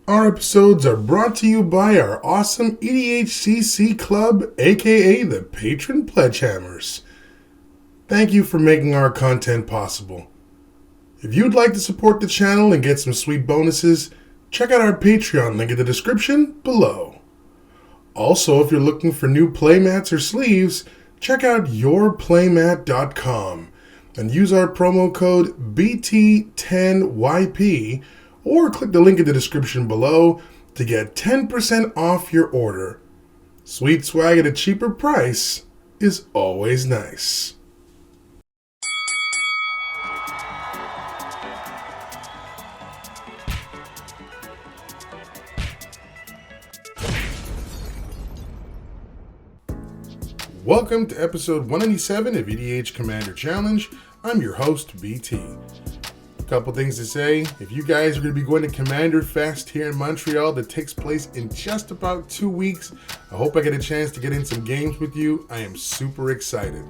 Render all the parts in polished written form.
Our episodes are brought to you by our awesome EDHCC Club, aka the Patron Pledgehammers. Thank you for making our content possible. If you'd like to support the channel and get some sweet bonuses, check out our Patreon link in the description below. Also, if you're looking for new playmats or sleeves, check out yourplaymat.com and use our promo code BT10YP or click the link in the description below to get 10% off your order. Sweet swag at a cheaper price is always nice. Welcome to episode 197 of EDH Commander Challenge. I'm your host, BT. A couple things to say. If you guys are going to be going to Commander Fest here in Montreal that takes place in just about 2 weeks, I hope I get a chance to get in some games with you. I am super excited.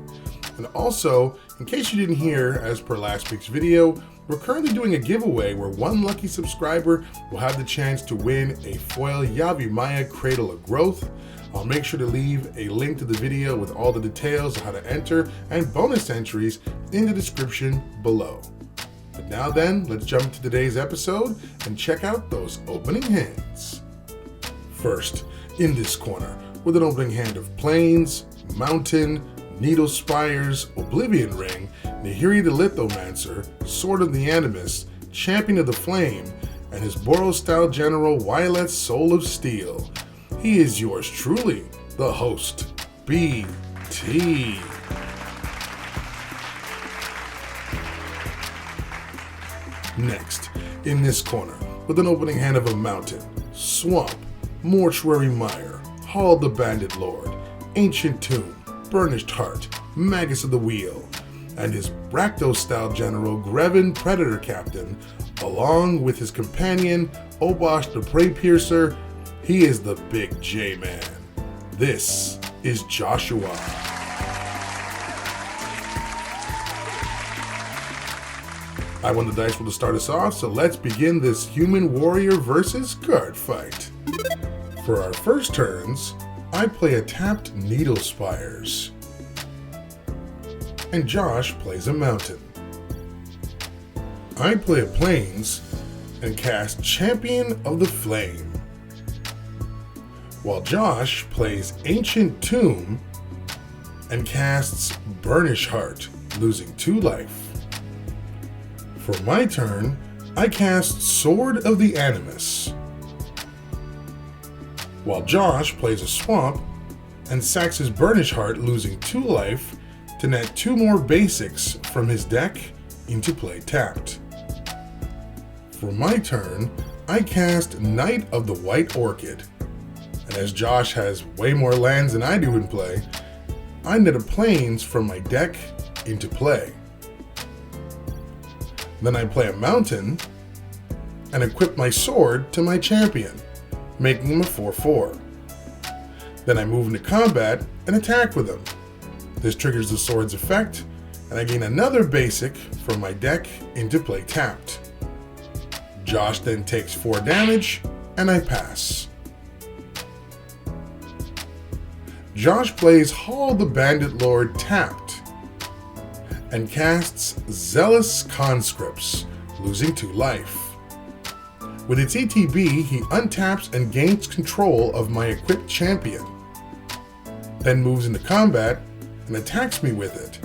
And also, in case you didn't hear, as per last week's video, we're currently doing a giveaway where one lucky subscriber will have the chance to win a foil Yavimaya Cradle of Growth. I'll make sure to leave a link to the video with all the details of how to enter and bonus entries in the description below. But now then, let's jump into today's episode and check out those opening hands. First, in this corner, with an opening hand of Plains, Mountain, Needle Spires, Oblivion Ring, Nahiri the Lithomancer, Sword of the Animus, Champion of the Flame, and his Boros-style General Wyleth Soul of Steel. He is yours truly, the host, BT. Next, in this corner, with an opening hand of a Mountain, Swamp, Mortuary Mire, Hall the Bandit Lord, Ancient Tomb, Burnished Heart, Magus of the Wheel, and his Rakdos-style General Greven Predator Captain, along with his companion, Obosh the Prey Piercer. He is the Big J-Man. This is Joshua. I won the dice roll to start us off, so let's begin this human warrior versus card fight. For our first turns, I play a tapped Needle Spires, and Josh plays a Mountain. I play a Plains and cast Champion of the Flame, while Josh plays Ancient Tomb and casts Burnish Heart, losing 2 life. For my turn, I cast Sword of the Animus, while Josh plays a Swamp and sacks his Burnish Heart, losing 2 life to net 2 more basics from his deck into play tapped. For my turn, I cast Knight of the White Orchid, and as Josh has way more lands than I do in play, I net a Plains from my deck into play. Then I play a Mountain and equip my sword to my champion, making him a 4/4. Then I move into combat and attack with him. This triggers the sword's effect, and I gain another basic from my deck into play tapped. Josh then takes 4 damage, and I pass. Josh plays Hall the Bandit Lord tapped and casts Zealous Conscripts, losing 2 life. With its ETB, he untaps and gains control of my equipped champion, then moves into combat and attacks me with it.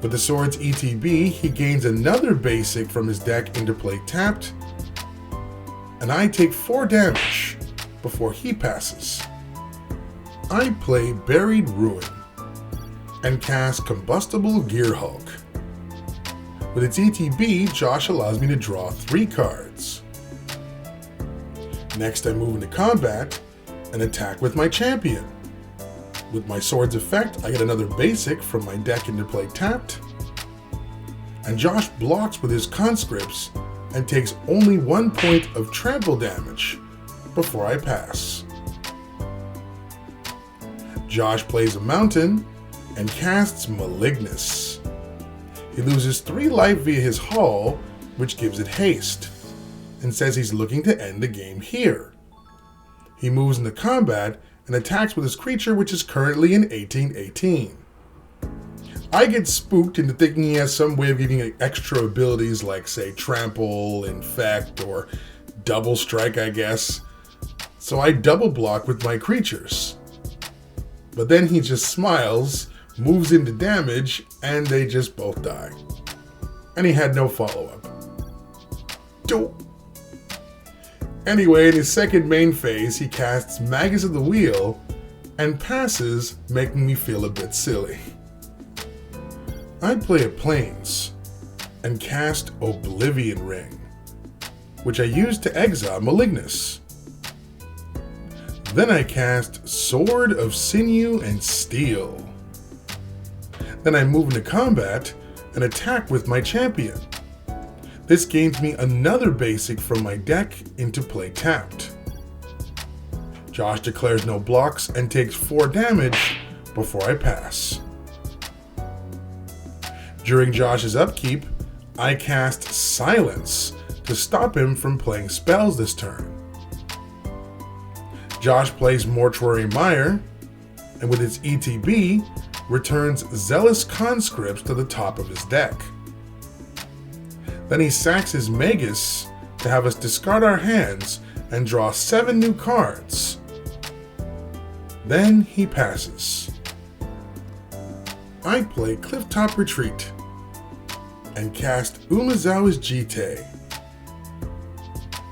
With the sword's ETB, he gains another basic from his deck into play tapped, and I take 4 damage before he passes. I play Buried Ruin and cast Combustible Gearhulk. With its ETB, Josh allows me to draw 3 cards. Next, I move into combat and attack with my champion. With my sword's effect, I get another basic from my deck into play tapped, and Josh blocks with his conscripts and takes only 1 point of trample damage before I pass. Josh plays a Mountain and casts Malignus. He loses 3 life via his Hall, which gives it haste, and says he's looking to end the game here. He moves into combat and attacks with his creature, which is currently in 1818. I get spooked into thinking he has some way of getting extra abilities like, say, Trample, Infect, or Double Strike, I guess. So I double block with my creatures. But then he just smiles, moves into damage, and they just both die. And he had no follow-up. Dope. Anyway, in his second main phase, he casts Magus of the Wheel and passes, making me feel a bit silly. I play a Plains and cast Oblivion Ring, which I use to exile Malignus. Then I cast Sword of Sinew and Steel. Then I move into combat and attack with my champion. This gains me another basic from my deck into play tapped. Josh declares no blocks and takes 4 damage before I pass. During Josh's upkeep, I cast Silence to stop him from playing spells this turn. Josh plays Mortuary Mire, and with its ETB, returns Zealous Conscripts to the top of his deck. Then he sacks his Magus to have us discard our hands and draw 7 new cards. Then he passes. I play Clifftop Retreat and cast Umezawa's Jite.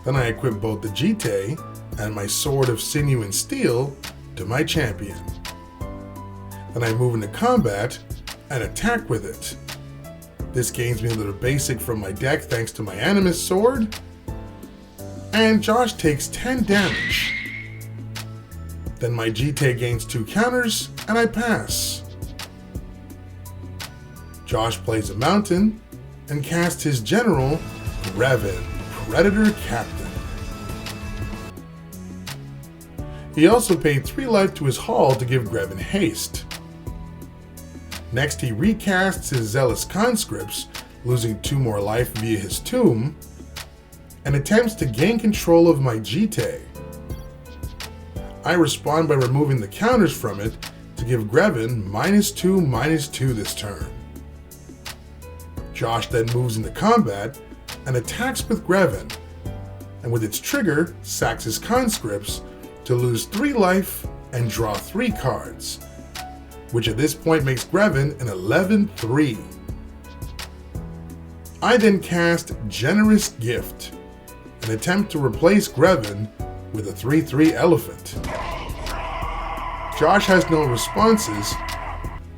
Then I equip both the Jite and my Sword of Sinew and Steel to my champion. Then I move into combat and attack with it. This gains me a little basic from my deck thanks to my Animus Sword. And Josh takes 10 damage. Then my Jite gains 2 counters and I pass. Josh plays a mountain and casts his general, Greven, Predator Captain. He also paid 3 life to his Hall to give Greven haste. Next, he recasts his Zealous Conscripts, losing 2 more life via his Tomb, and attempts to gain control of my Jite. I respond by removing the counters from it to give Greven -2/-2 this turn. Josh then moves into combat and attacks with Greven, and with its trigger, sacks his Conscripts to lose 3 life and draw 3 cards, which at this point makes Greven an 11/3. I then cast Generous Gift and attempt to replace Greven with a 3/3 elephant. Josh has no responses,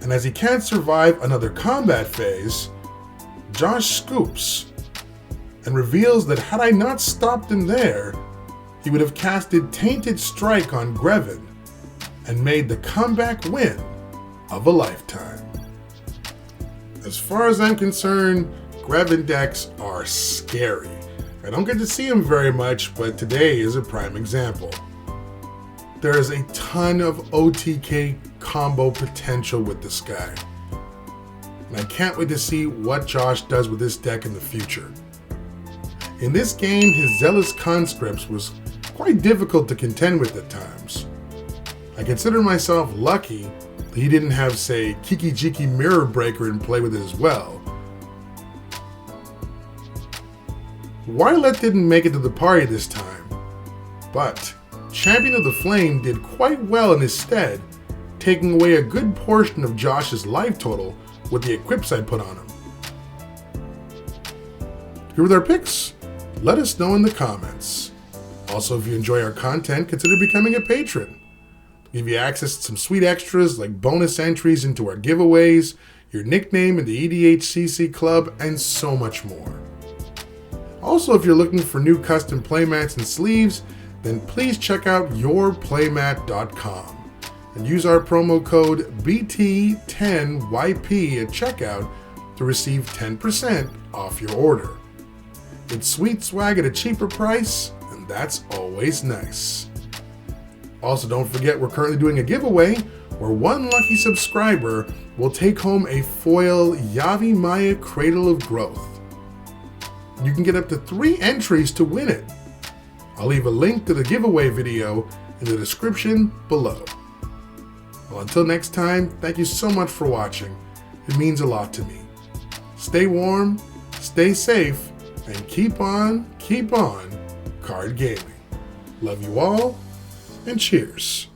and as he can't survive another combat phase, Josh scoops and reveals that had I not stopped him there, he would have casted Tainted Strike on Greven and made the comeback win of a lifetime. As far as I'm concerned, Greven decks are scary. I don't get to see them very much, but today is a prime example. There is a ton of OTK combo potential with this guy, and I can't wait to see what Josh does with this deck in the future. In this game, his Zealous Conscripts was quite difficult to contend with at times. I consider myself lucky that he didn't have, say, Kiki Jiki Mirror Breaker in play with it as well. Wyleth didn't make it to the party this time, but Champion of the Flame did quite well in his stead, taking away a good portion of Josh's life total with the equips I put on him. Here with our picks? Let us know in the comments. Also, if you enjoy our content, consider becoming a patron. We'll give you access to some sweet extras like bonus entries into our giveaways, your nickname in the EDHCC club, and so much more. Also, if you're looking for new custom playmats and sleeves, then please check out yourplaymat.com and use our promo code BT10YP at checkout to receive 10% off your order. It's sweet swag at a cheaper price, and that's always nice. Also, don't forget we're currently doing a giveaway where one lucky subscriber will take home a foil Yavi Maya Cradle of Growth. You can get up to 3 entries to win it. I'll leave a link to the giveaway video in the description below. Well, until next time, thank you so much for watching. It means a lot to me. Stay warm, stay safe, and keep on card gaming. Love you all, and cheers.